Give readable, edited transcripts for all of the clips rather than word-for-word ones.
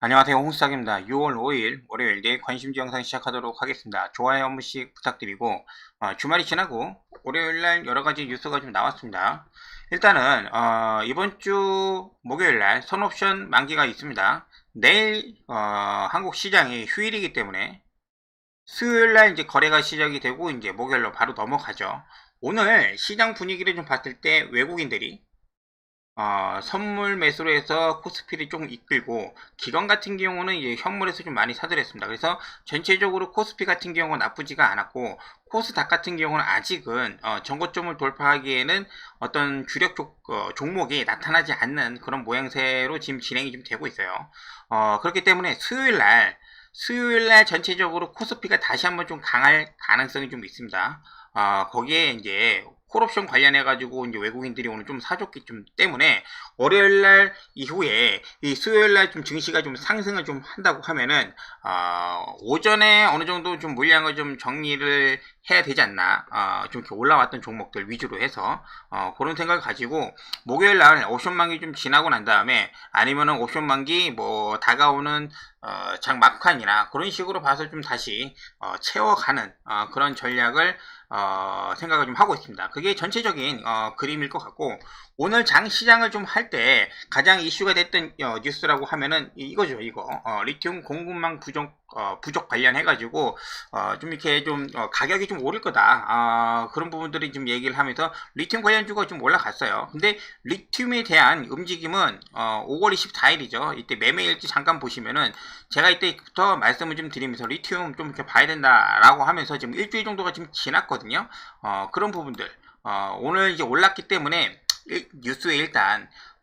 안녕하세요. 홍수작입니다. 6월 5일 월요일 내 관심주 영상 시작하도록 하겠습니다. 좋아요 한 번씩 부탁드리고 주말이 지나고 월요일날 여러가지 뉴스가 좀 나왔습니다. 일단은 이번 주 목요일날 선옵션 만기가 있습니다. 내일 한국 시장이 휴일이기 때문에 수요일날 이제 거래가 시작이 되고 이제 목요일로 바로 넘어가죠. 오늘 시장 분위기를 좀 봤을 때 외국인들이 선물 매수로 해서 코스피를 조금 이끌고, 기관 같은 경우는 이제 현물에서 좀 많이 사들였습니다. 그래서 전체적으로 코스피 같은 경우는 나쁘지가 않았고, 코스닥 같은 경우는 아직은 전고점을 돌파하기에는 어떤 주력 종목이 나타나지 않는 그런 모양새로 지금 진행이 좀 되고 있어요. 그렇기 때문에 수요일날 전체적으로 코스피가 다시 한번 좀 강할 가능성이 좀 있습니다. 거기에 이제 콜옵션 관련해가지고 이제 외국인들이 오늘 좀 사줬기 좀 때문에 월요일날 이후에 이 수요일날 좀 증시가 좀 상승을 좀 한다고 하면은 오전에 어느 정도 좀 물량을 좀 정리를 해야 되지 않나, 좀 이렇게 올라왔던 종목들 위주로 해서 그런 생각을 가지고 목요일날 옵션 만기 좀 지나고 난 다음에 아니면은 옵션 만기 뭐 다가오는 장 막판이나 그런 식으로 봐서 좀 다시 채워가는 그런 전략을 생각을 좀 하고 있습니다. 그게 전체적인 그림일 것 같고, 오늘 장 시장을 좀 할 때 가장 이슈가 됐던 뉴스라고 하면은 이거죠. 이거 리튬 공급망 부족 관련해가지고 좀 이렇게 좀 가격이 좀 오를 거다, 그런 부분들이 좀 얘기를 하면서 리튬 관련주가 좀 올라갔어요. 근데 리튬에 대한 움직임은 5월 24일이죠. 이때 매매일지 잠깐 보시면은 제가 이때부터 말씀을 좀 드리면서 리튬 좀 이렇게 봐야 된다라고 하면서 지금 일주일 정도가 지금 지났거든요. 그런 부분들 오늘 이제 올랐기 때문에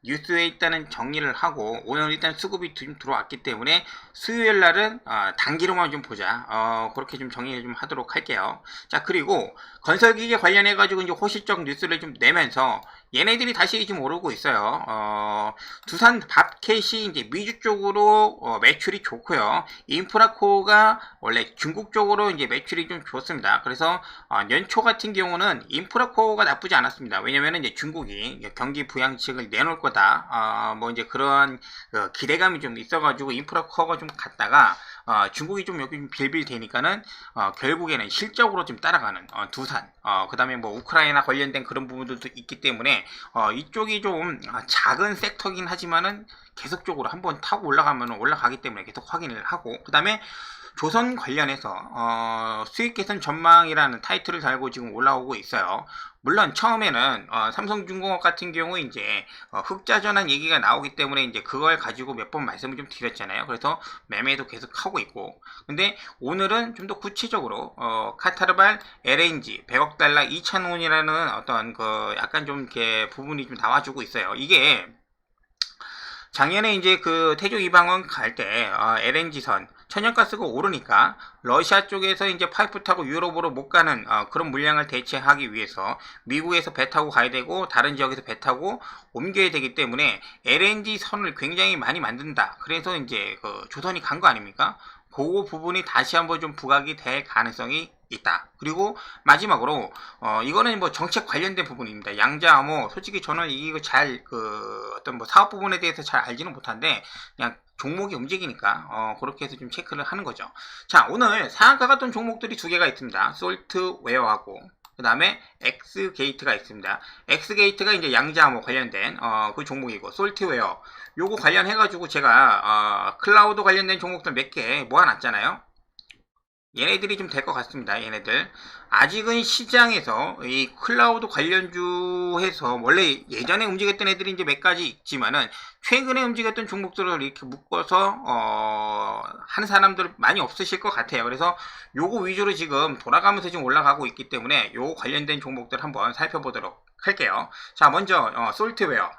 뉴스에 일단은 정리를 하고, 오늘 일단 수급이 좀 들어왔기 때문에 수요일 날은 단기로만 좀 보자, 그렇게 좀 정리를 좀 하도록 할게요. 자, 그리고 건설기계 관련해 가지고 이제 호실적 뉴스를 좀 내면서 얘네들이 다시 좀 오르고 있어요. 두산 밥캣이 이제 미주 쪽으로 매출이 좋고요. 인프라코어가 원래 중국 쪽으로 이제 매출이 좀 좋습니다. 그래서 연초 같은 경우는 인프라코어가 나쁘지 않았습니다. 왜냐면은 이제 중국이 경기 부양책을 내놓을 거다, 뭐 이제 그러한 기대감이 좀 있어가지고 인프라코어가 좀 갔다가 중국이 좀 여기 좀 빌빌 되니까는 결국에는 실적으로 좀 따라가는 두산, 그 다음에 뭐 우크라이나 관련된 그런 부분들도 있기 때문에 이쪽이 좀 작은 섹터긴 하지만은 계속적으로 한번 타고 올라가면 올라가기 때문에 계속 확인을 하고, 그 다음에 조선 관련해서 수익 개선 전망이라는 타이틀을 달고 지금 올라오고 있어요. 물론 처음에는 삼성중공업 같은 경우 이제 흑자 전환 얘기가 나오기 때문에 이제 그걸 가지고 몇 번 말씀을 좀 드렸잖아요. 그래서 매매도 계속 하고 있고, 근데 오늘은 좀 더 구체적으로 카타르발 LNG 100억 달러 2천 원이라는 어떤 그 약간 좀 이렇게 부분이 좀 나와주고 있어요. 이게 작년에 이제 그 태조 이방원 갈 때 LNG선 천연가스가 오르니까 러시아 쪽에서 이제 파이프 타고 유럽으로 못 가는 그런 물량을 대체하기 위해서 미국에서 배 타고 가야 되고 다른 지역에서 배 타고 옮겨야 되기 때문에 LNG 선을 굉장히 많이 만든다. 그래서 이제 그 조선이 간 거 아닙니까? 그 부분이 다시 한번 좀 부각이 될 가능성이 있다. 그리고 마지막으로 이거는 뭐 정책 관련된 부분입니다. 양자암호, 솔직히 저는 이거 잘 어떤 뭐 사업 부분에 대해서 잘 알지는 못한데 그냥 종목이 움직이니까 그렇게 해서 좀 체크를 하는 거죠. 자, 오늘 상한가 갔던 종목들이 두 개가 있습니다. 솔트웨어하고 그 다음에 엑스게이트가 있습니다. 엑스게이트가 이제 양자암호 관련된 그 종목이고, 솔트웨어 요거 관련해가지고 제가 클라우드 관련된 종목들 몇 개 모아놨잖아요. 얘네들이 좀 될 것 같습니다. 얘네들 아직은 시장에서 이 클라우드 관련주에서 원래 예전에 움직였던 애들이 이제 몇 가지 있지만은 최근에 움직였던 종목들을 이렇게 묶어서 하는 사람들 많이 없으실 것 같아요. 그래서 요거 위주로 지금 돌아가면서 지금 올라가고 있기 때문에 요 관련된 종목들 한번 살펴보도록 할게요. 자, 먼저 솔트웨어.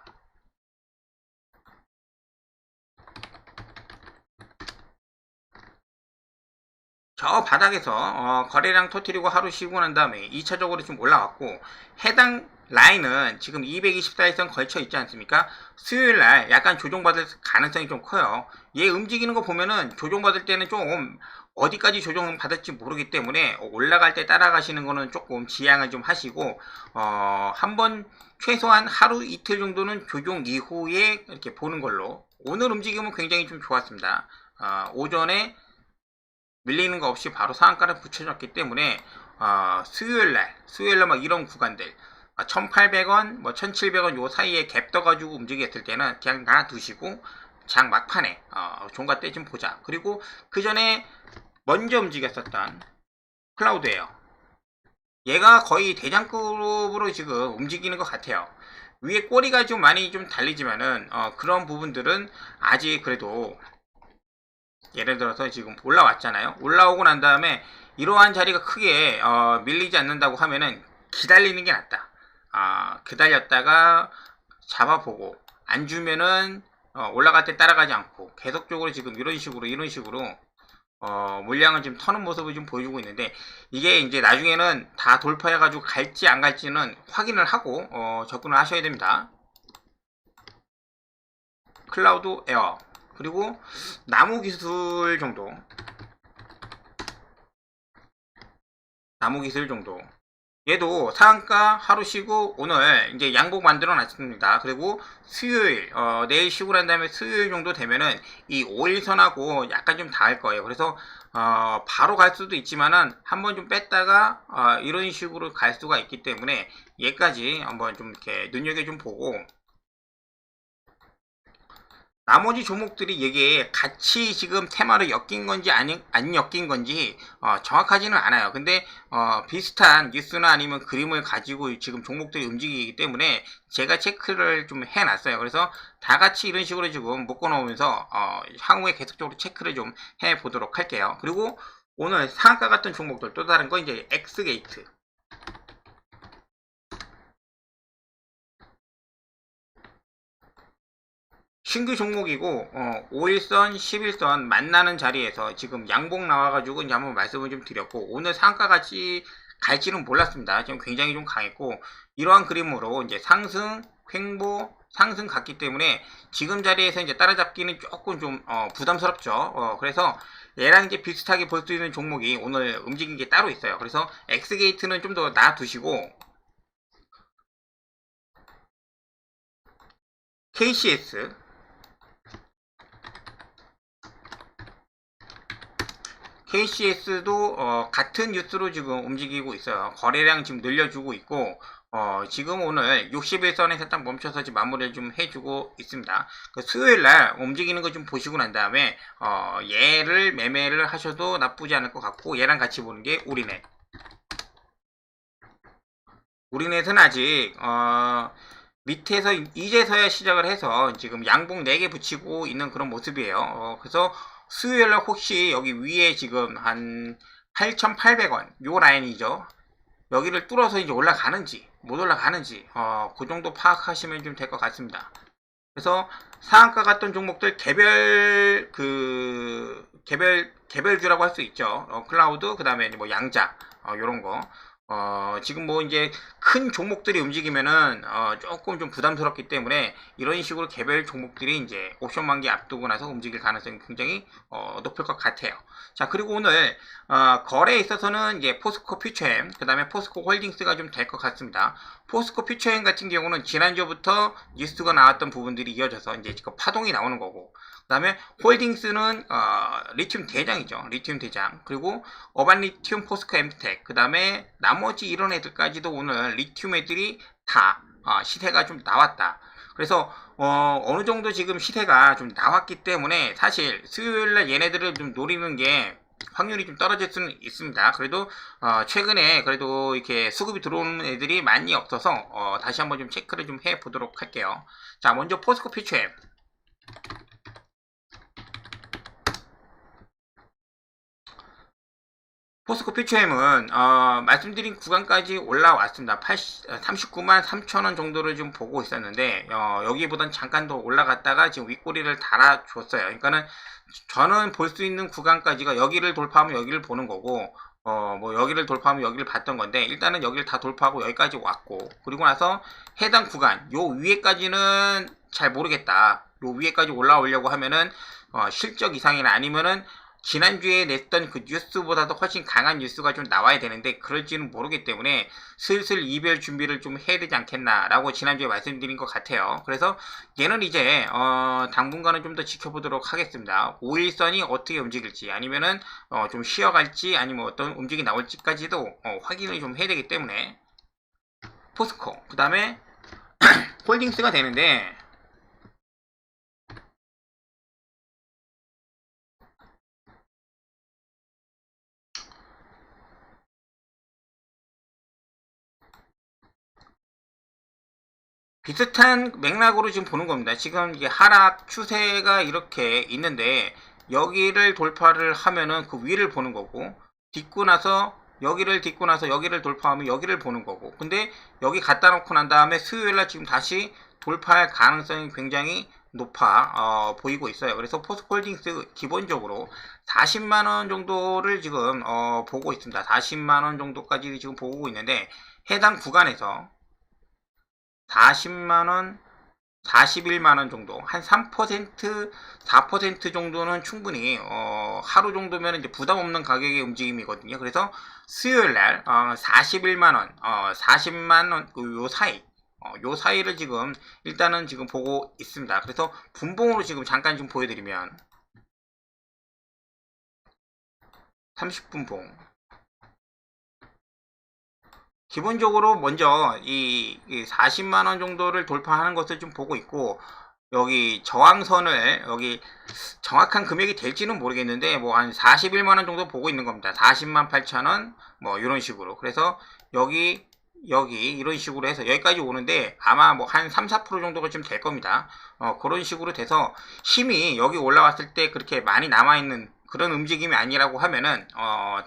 저 바닥에서 거래량 터트리고 하루 쉬고 난 다음에 2차적으로 좀 올라왔고, 해당 라인은 지금 224일선 걸쳐 있지 않습니까? 수요일날 약간 조정받을 가능성이 좀 커요. 얘 움직이는 거 보면은 조정받을 때는 좀 어디까지 조정을 받을지 모르기 때문에 올라갈 때 따라가시는 거는 조금 지양을 좀 하시고 한번 최소한 하루 이틀 정도는 조정 이후에 이렇게 보는 걸로. 오늘 움직임은 굉장히 좀 좋았습니다. 오전에 밀리는 거 없이 바로 상한가를 붙여줬기 때문에 수요일날 막 이런 구간들 1800원 뭐 1700원 요 사이에 갭 떠가지고 움직였을 때는 그냥 놔두시고 장 막판에 종가 때 좀 보자. 그리고 그 전에 먼저 움직였었던 클라우드예요. 얘가 거의 대장급으로 지금 움직이는 것 같아요. 위에 꼬리가 좀 많이 좀 달리지만은 그런 부분들은 아직 그래도 예를 들어서 지금 올라왔잖아요. 올라오고 난 다음에 이러한 자리가 크게 밀리지 않는다고 하면은 기다리는 게 낫다. 기다렸다가 잡아보고 안 주면은 올라갈 때 따라가지 않고 계속적으로 지금 이런 식으로 물량을 좀 터는 모습을 좀 보여주고 있는데, 이게 이제 나중에는 다 돌파해가지고 갈지 안 갈지는 확인을 하고 접근을 하셔야 됩니다. 클라우드 에어 그리고 나무 기술 정도 얘도 상한가 하루 쉬고 오늘 이제 양복 만들어 놨습니다. 그리고 수요일 내일 쉬고 난 다음에 수요일 정도 되면은 이 5일선하고 약간 좀 닿을 거예요. 그래서 바로 갈 수도 있지만은 한번 좀 뺐다가 이런 식으로 갈 수가 있기 때문에 얘까지 한번 좀 이렇게 눈여겨 좀 보고, 나머지 종목들이 이게 같이 지금 테마로 엮인 건지 안 엮인 건지 정확하지는 않아요. 근데 비슷한 뉴스나 아니면 그림을 가지고 지금 종목들이 움직이기 때문에 제가 체크를 좀 해놨어요. 그래서 다 같이 이런 식으로 지금 묶어 놓으면서 향후에 계속적으로 체크를 좀 해보도록 할게요. 그리고 오늘 상한가 같은 종목들 또 다른 거 이제 엑스게이트, 신규 종목이고 5일선 11선 만나는 자리에서 지금 양봉 나와가지고 이제 한번 말씀을 좀 드렸고, 오늘 상가 같이 갈지는 몰랐습니다. 지금 굉장히 좀 강했고, 이러한 그림으로 이제 상승 횡보 상승 갔기 때문에 지금 자리에서 이제 따라잡기는 조금 좀 부담스럽죠. 그래서 얘랑 이제 비슷하게 볼 수 있는 종목이 오늘 움직인 게 따로 있어요. 그래서 엑스게이트는 좀 더 놔두시고 KCS KCS도 같은 뉴스로 지금 움직이고 있어요. 거래량 지금 늘려주고 있고 지금 오늘 61선에서 딱 멈춰서 지금 마무리를 좀 해주고 있습니다. 그 수요일날 움직이는 거 좀 보시고 난 다음에 얘를 매매를 하셔도 나쁘지 않을 것 같고, 얘랑 같이 보는 게 우리넷. 우리넷은 아직 밑에서 이제서야 시작을 해서 지금 양봉 4개 붙이고 있는 그런 모습이에요. 그래서 수요일날 혹시 여기 위에 지금 한 8,800원 요 라인이죠. 여기를 뚫어서 이제 올라가는지 못 올라가는지 그 정도 파악하시면 좀 될 것 같습니다. 그래서 상한가 같던 종목들 개별주라고 할 수 있죠. 클라우드, 그 다음에 뭐 양자 요런 거. 지금 뭐 이제 큰 종목들이 움직이면은 조금 좀 부담스럽기 때문에 이런 식으로 개별 종목들이 이제 옵션 만기 앞두고 나서 움직일 가능성이 굉장히 높을 것 같아요. 자, 그리고 오늘 거래에 있어서는 이제 포스코 퓨처엠, 그 다음에 포스코 홀딩스가 좀 될 것 같습니다. 포스코 퓨처엠 같은 경우는 지난주부터 뉴스가 나왔던 부분들이 이어져서 이제 지금 파동이 나오는 거고, 그 다음에 홀딩스는 리튬 대장이죠. 리튬 대장. 그리고 어반 리튬, 포스코 엠텍, 그 다음에 나머지 이런 애들까지도 오늘 리튬 애들이 다 시세가 좀 나왔다. 그래서 어느 정도 지금 시세가 좀 나왔기 때문에 사실 수요일날 얘네들을 좀 노리는 게 확률이 좀 떨어질 수는 있습니다. 그래도 최근에 그래도 이렇게 수급이 들어오는 애들이 많이 없어서 다시 한번 좀 체크를 좀 해보도록 할게요. 자, 먼저 포스코 퓨처엠. 포스코 퓨처엠은 말씀드린 구간까지 올라왔습니다. 39만 3천원 정도를 좀 보고 있었는데 여기보단 잠깐 더 올라갔다가 지금 윗꼬리를 달아줬어요. 그러니까는 저는 볼 수 있는 구간까지가 여기를 돌파하면 여기를 보는 거고, 뭐 여기를 돌파하면 여기를 봤던 건데, 일단은 여기를 다 돌파하고 여기까지 왔고, 그리고 나서 해당 구간 요 위에까지는 잘 모르겠다. 요 위에까지 올라오려고 하면은 실적 이상이나 아니면은 지난주에 냈던 그 뉴스보다도 훨씬 강한 뉴스가 좀 나와야 되는데 그럴지는 모르기 때문에 슬슬 이별 준비를 좀 해야 되지 않겠나라고 지난주에 말씀드린 것 같아요. 그래서 얘는 이제 당분간은 좀 더 지켜보도록 하겠습니다. 5일선이 어떻게 움직일지 아니면은 좀 쉬어갈지 아니면 어떤 움직임이 나올지까지도 확인을 좀 해야 되기 때문에 포스코 그 다음에 홀딩스가 되는데 비슷한 맥락으로 지금 보는 겁니다. 지금 이게 하락 추세가 이렇게 있는데 여기를 돌파를 하면은 그 위를 보는 거고 딛고 나서 여기를 돌파하면 여기를 보는 거고 근데 여기 갖다 놓고 난 다음에 수요일날 지금 다시 돌파할 가능성이 굉장히 높아 보이고 있어요. 그래서 포스코홀딩스 기본적으로 40만원 정도를 지금 보고 있습니다. 40만원 정도까지 지금 보고 있는데 해당 구간에서 40만원, 41만원 정도, 한 3%, 4% 정도는 충분히, 하루 정도면 이제 부담 없는 가격의 움직임이거든요. 그래서 수요일날, 41만원, 40만원, 요 사이, 요 사이를 지금, 일단은 지금 보고 있습니다. 그래서 분봉으로 지금 잠깐 좀 보여드리면, 30분봉. 기본적으로 먼저 이 40만원 정도를 돌파하는 것을 좀 보고 있고 여기 저항선을 여기 정확한 금액이 될지는 모르겠는데 뭐 한 41만원 정도 보고 있는 겁니다. 40만 8천원 뭐 이런 식으로 그래서 여기 이런 식으로 해서 여기까지 오는데 아마 뭐 한 3, 4% 정도가 좀 될 겁니다. 그런 식으로 돼서 힘이 여기 올라왔을 때 그렇게 많이 남아있는 그런 움직임이 아니라고 하면은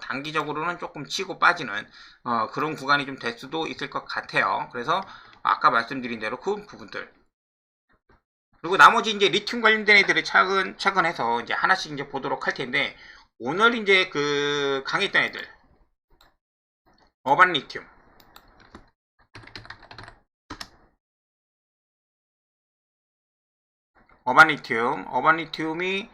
단기적으로는 조금 치고 빠지는 그런 구간이 좀 될 수도 있을 것 같아요. 그래서 아까 말씀드린 대로 그 부분들 그리고 나머지 이제 리튬 관련된 애들을 차근 해서 이제 하나씩 이제 보도록 할 텐데 오늘 이제 그 강했던 애들 어반 리튬 어반 리튬이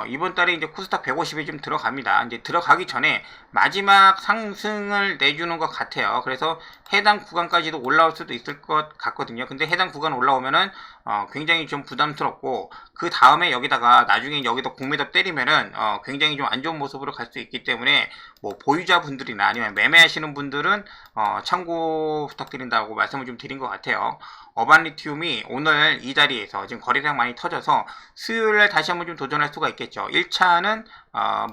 이번 달에 이제 코스닥 150에 좀 들어갑니다. 이제 들어가기 전에 마지막 상승을 내주는 것 같아요. 그래서 해당 구간까지도 올라올 수도 있을 것 같거든요. 근데 해당 구간 올라오면은 굉장히 좀 부담스럽고 그 다음에 여기다가 나중에 여기다 공매도 때리면은 굉장히 좀 안 좋은 모습으로 갈 수 있기 때문에 뭐 보유자분들이나 아니면 매매하시는 분들은 참고 부탁드린다고 말씀을 좀 드린 것 같아요. 어반 리튬이 오늘 이 자리에서 지금 거래량 많이 터져서 수요일에 다시 한번 좀 도전할 수가 있겠죠. 1차는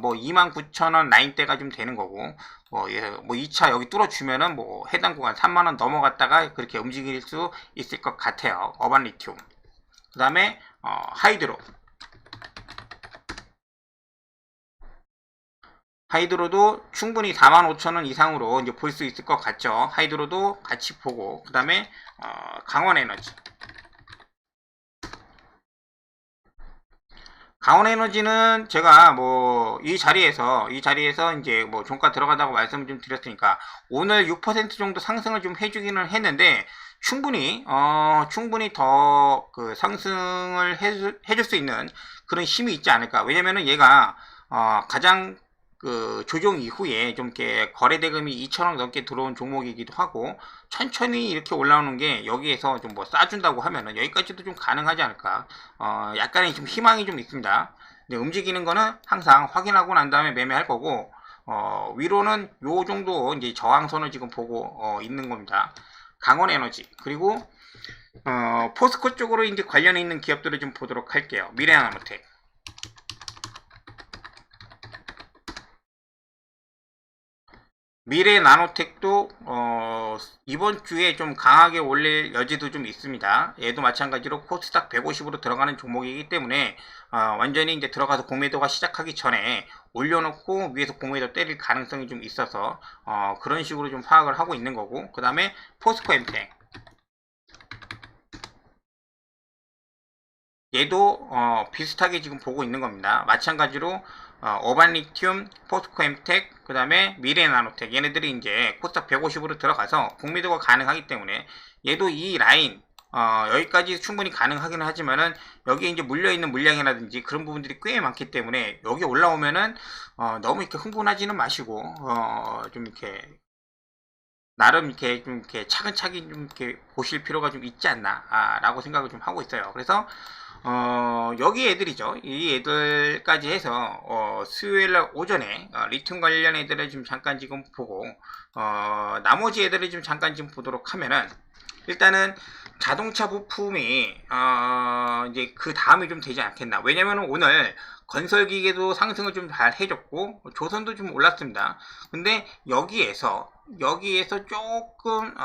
뭐 29,000원 라인대가 좀 되는 거고 뭐 2차 여기 뚫어주면은 뭐 해당 구간 3만원 넘어갔다가 그렇게 움직일 수 있을 것 같아요. 어반 리튬 그 다음에 하이드로도 충분히 45,000원 이상으로 이제 볼 수 있을 것 같죠. 하이드로도 같이 보고 그 다음에 강원에너지 강원에너지는 제가 뭐 이 자리에서 이제 뭐 종가 들어가다고 말씀을 좀 드렸으니까 오늘 6% 정도 상승을 좀 해주기는 했는데 충분히 더 그 상승을 해줄 수 있는 그런 힘이 있지 않을까. 왜냐면은 얘가 가장 그 조정 이후에 좀 이렇게 거래 대금이 2천억 넘게 들어온 종목이기도 하고 천천히 이렇게 올라오는 게 여기에서 좀 뭐 싸준다고 하면은 여기까지도 좀 가능하지 않을까. 약간의 좀 희망이 좀 있습니다. 근데 움직이는 거는 항상 확인하고 난 다음에 매매할 거고 위로는 요 정도 이제 저항선을 지금 보고 있는 겁니다. 강원에너지 그리고 포스코 쪽으로 이제 관련해 있는 기업들을 좀 보도록 할게요. 미래나노텍 미래나노텍도 이번 주에 좀 강하게 올릴 여지도 좀 있습니다. 얘도 마찬가지로 코스닥 150으로 들어가는 종목이기 때문에 완전히 이제 들어가서 공매도가 시작하기 전에 올려놓고 위에서 공매도 때릴 가능성이 좀 있어서 그런 식으로 좀 파악을 하고 있는 거고 그 다음에 포스코엠텍 얘도 비슷하게 지금 보고 있는 겁니다. 마찬가지로 어반리튬, 포스코엠텍, 그 다음에 미래나노텍 얘네들이 이제 코스닥 150으로 들어가서 공매도가 가능하기 때문에 얘도 이 라인 여기까지 충분히 가능하긴 하지만은 여기에 이제 물려있는 물량이라든지 그런 부분들이 꽤 많기 때문에 여기 올라오면은 너무 이렇게 흥분하지는 마시고 좀 이렇게 나름 이렇게 좀 이렇게 차근차근 좀 이렇게 보실 필요가 좀 있지 않나 라고 생각을 좀 하고 있어요. 그래서 여기 애들이죠. 이 애들까지 해서 수요일날 오전에 리튬 관련 애들을 좀 잠깐 지금 보고 나머지 애들을 좀 잠깐 지금 보도록 하면은 일단은 자동차 부품이 이제 그 다음이 좀 되지 않겠나. 왜냐면은 오늘 건설기계도 상승을 좀 잘 해줬고 조선도 좀 올랐습니다. 근데 여기에서 조금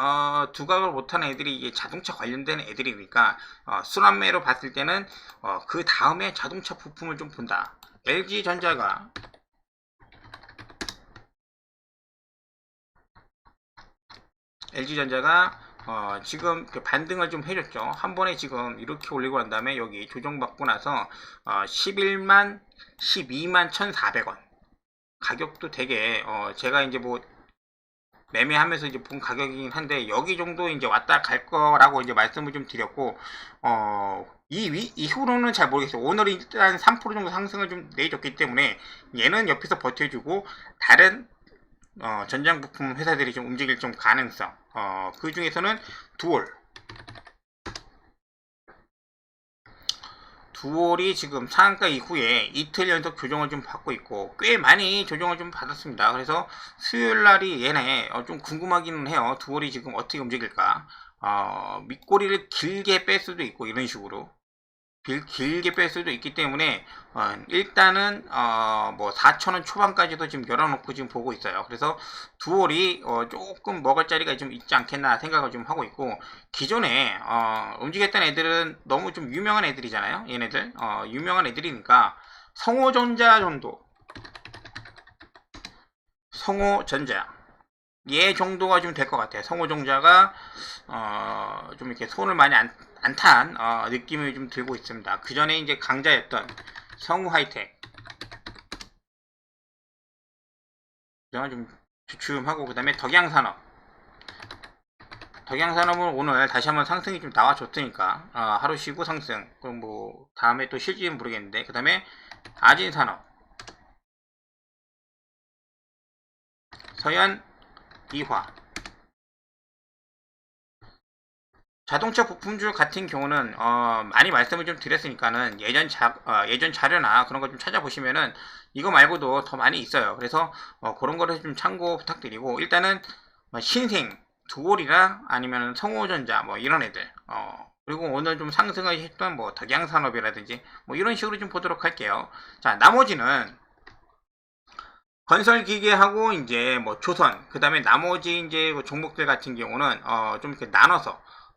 두각을 못하는 애들이 이게 자동차 관련된 애들이니까 순환매로 봤을 때는 그 다음에 자동차 부품을 좀 본다. LG전자가 지금 반등을 좀 해줬죠. 한 번에 지금 이렇게 올리고 난 다음에 여기 조정받고 나서 11만 12만 1,400원 가격도 되게 제가 이제 뭐 매매하면서 이제 본 가격이긴 한데 여기 정도 이제 왔다 갈 거라고 이제 말씀을 좀 드렸고 이후로는 잘 모르겠어요. 오늘은 일단 3% 정도 상승을 좀 내줬기 때문에 얘는 옆에서 버텨주고 다른 전장 부품 회사들이 좀 움직일 좀 가능성 그 중에서는 두올이 지금 상한가 이후에 이틀 연속 조정을 좀 받고 있고 꽤 많이 조정을 좀 받았습니다. 그래서 수요일날이 얘네 좀 궁금하기는 해요. 두올이 지금 어떻게 움직일까. 밑꼬리를 길게 뺄 수도 있고 이런 식으로 길게 뺄 수도 있기 때문에 일단은 뭐 4,000원 초반까지도 지금 열어놓고 지금 보고 있어요. 그래서 두올이 조금 먹을 자리가 좀 있지 않겠나 생각을 좀 하고 있고 기존에 움직였던 애들은 너무 좀 유명한 애들이잖아요. 얘네들 유명한 애들이니까 성호전자 정도 얘 정도가 좀 될 것 같아요. 성호전자가 좀 이렇게 손을 많이 안 탄 느낌이 좀 들고 있습니다. 그 전에 이제 강자였던 성우하이텍 좀 주춤하고 그 다음에 덕양산업은 오늘 다시 한번 상승이 좀 나와줬으니까 하루 쉬고 상승. 그럼 뭐 다음에 또 실지는 모르겠는데 그 다음에 아진산업, 서현 이화. 자동차 부품줄 같은 경우는 많이 말씀을 좀 드렸으니까는 예전 자료나 그런 거 좀 찾아보시면은 이거 말고도 더 많이 있어요. 그래서 그런 거를 좀 참고 부탁드리고 일단은 신생 두올이나 아니면 성호전자 뭐 이런 애들 그리고 오늘 좀 상승을 했던 뭐 덕양산업이라든지 뭐 이런 식으로 좀 보도록 할게요. 자, 나머지는 건설기계하고 이제 뭐 조선 그 다음에 나머지 이제 뭐 종목들 같은 경우는 좀 이렇게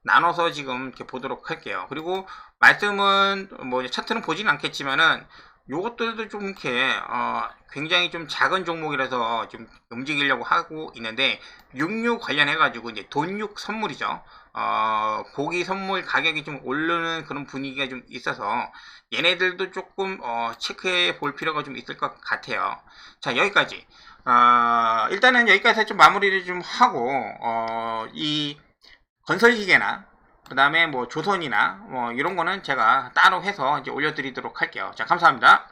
나눠서 지금 이렇게 보도록 할게요. 그리고 말씀은 뭐 차트는 보지는 않겠지만은 요것들도 좀 이렇게 굉장히 좀 작은 종목이라서 좀 움직이려고 하고 있는데 육류 관련해 가지고 이제 돈육 선물이죠. 고기 선물 가격이 좀 오르는 그런 분위기가 좀 있어서 얘네들도 조금 체크해 볼 필요가 좀 있을 것 같아요. 자, 여기까지. 일단은 여기까지 좀 마무리를 좀 하고 이 건설기계나 그 다음에 뭐 조선이나 뭐 이런 거는 제가 따로 해서 이제 올려드리도록 할게요. 자, 감사합니다.